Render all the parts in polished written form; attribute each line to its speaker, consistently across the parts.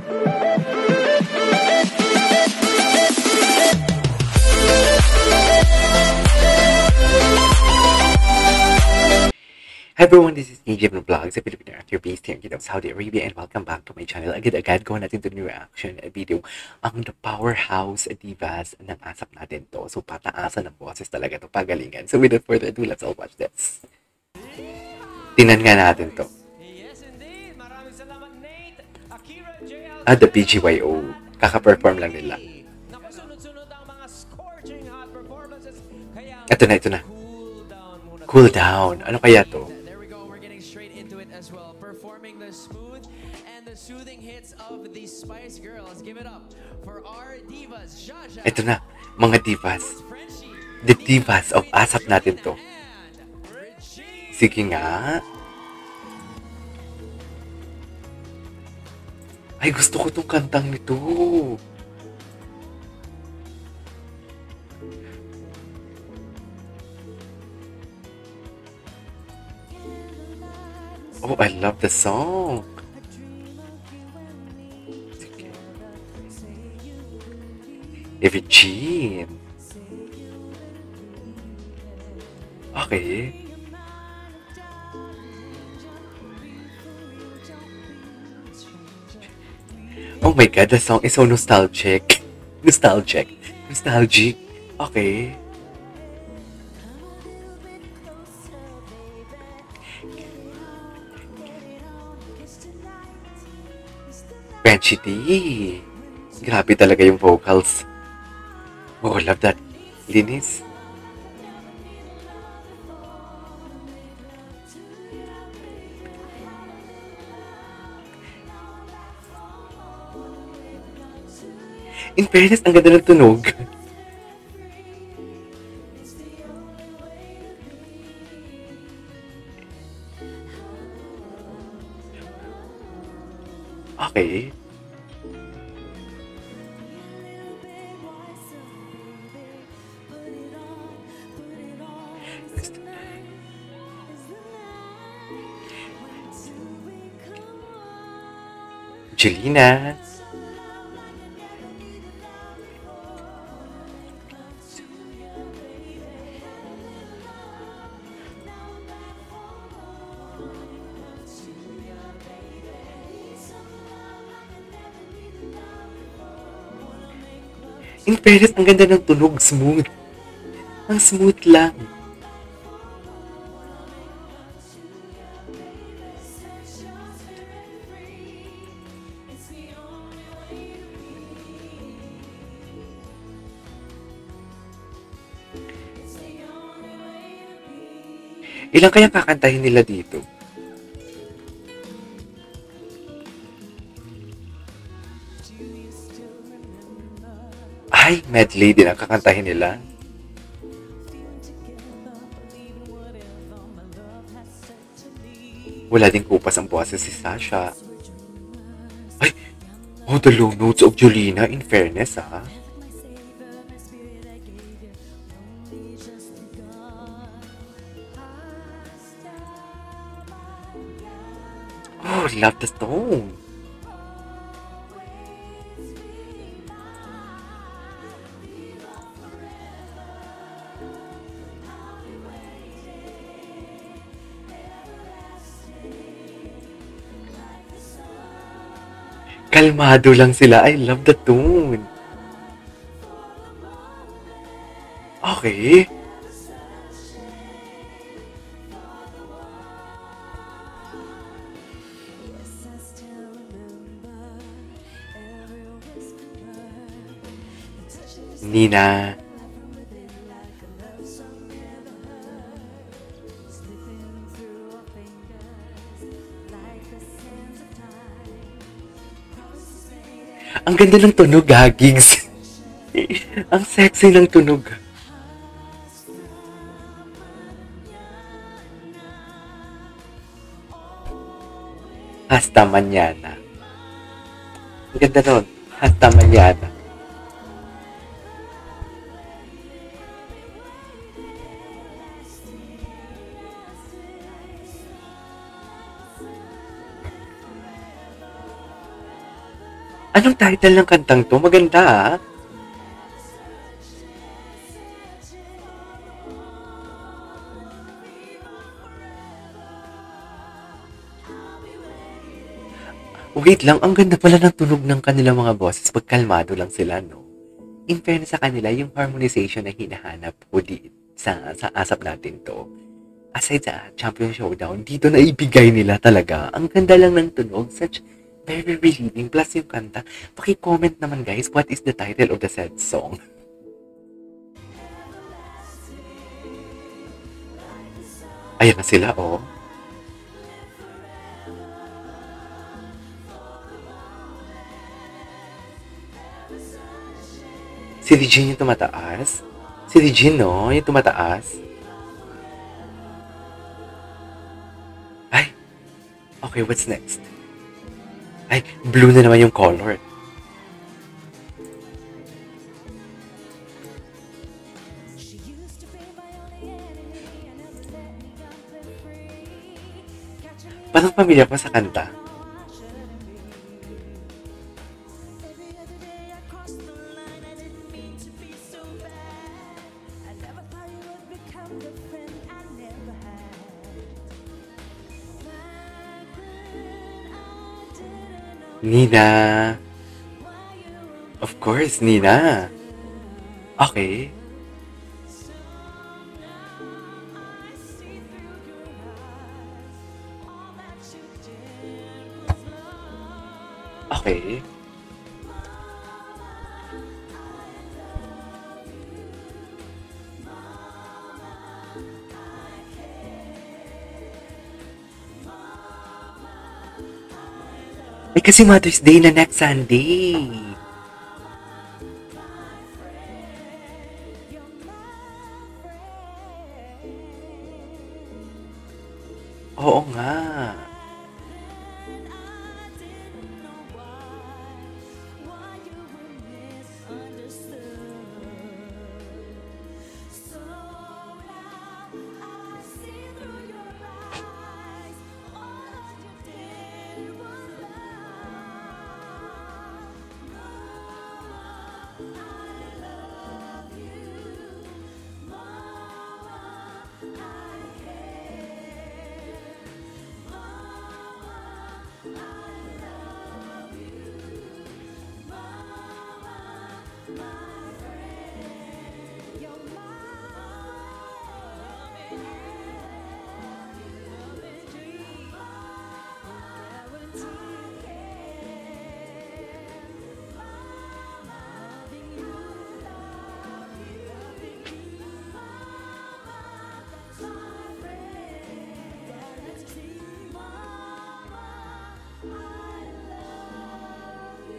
Speaker 1: Hi everyone, this is AJ from Vlogs, a Filipino actor based here in Saudi Arabia, and welcome back to my channel. Agad-agad gawa natin ito new reaction video. Ang The Powerhouse Divas ng ASAP natin to. So pataasan ng boses talaga to, pagalingan. So without further ado, let's all watch this. Tinan nga natin to.
Speaker 2: Yes indeed, maraming salamat Nate, Akira, JL.
Speaker 1: The PGYO. Kaka-perform lang nila.
Speaker 2: Nakasunod-sunod ang mga scorching hot performances. Kaya
Speaker 1: Ito na.
Speaker 2: cool down muna.
Speaker 1: Cool down. Ano kaya to?
Speaker 2: There we go, we're getting straight into it as well. Performing the smooth and the soothing hits of the Spice Girls. Give it up for our divas, Jaja.
Speaker 1: Ito na, mga divas.
Speaker 2: Frenchie,
Speaker 1: The divas of ASAP natin to.
Speaker 2: and Richie.
Speaker 1: Sige nga. Ay, gusto ko tong kantang nito. Oh, I love the song. Sige. Every Jean. Okay. Oh my god, the song is so nostalgic. Nostalgic. Okay. Frenchie D. Grabe talaga yung vocals. Oh, I love that. Linis. In fairness, ang ganda ng tunog. Okay. Jelena. In fairness, ang ganda ng tunog, smooth. Ang smooth lang. Ilang kaya kakantahin nila dito? Ay, medley din ang kakantahin nila. Wala din kupas ang boses si Sasha. Ay, oh, the low notes of Jolina, in fairness, ha? Oh, love the tone. Kalmado lang sila. I love the tune. Okay. Nina. Ang ganda ng tunog, ha, Gigs. Ang sexy ng tunog. Hasta mañana. Ang ganda nun. Hasta mañana. Anong title ng kantang to? Maganda ah. Wait lang, ang ganda pala ng tunog ng kanilang mga boses pag kalmado lang sila, no? In fairness sa kanila, yung harmonization na hinahanap ko sa asap natin to, aside sa Champion Showdown, dito na ibigay nila talaga. Ang ganda lang ng tunog, such very relieving. Plus yung kanta, paki-comment naman guys, what is the title of the said song? Ayan na sila, oh. Si Regine yung tumataas. Si Regine, no? Yung tumataas. Ay, okay, what's next? Ay, blue na naman yung color. Parang pamilya ko sa kanta. Nina. Of course, Nina. Okay. Okay. Eh, kasi Mother's Day na next Sunday. Oo nga.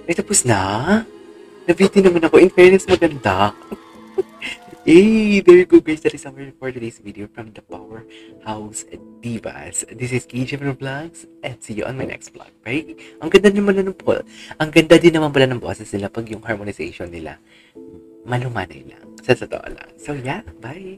Speaker 1: Ay, tapos na? Nabiti naman ako. In fairness, maganda. Hey, there you go guys. That is our for today's video from the Powerhouse Divas. This is KJ Vlogs and see you on my next vlog. Bye. Ang ganda naman ng Paul. Ang ganda din naman pala ng boses nila pag yung harmonization nila malumanay lang. Sa totoo lang. So yeah, bye.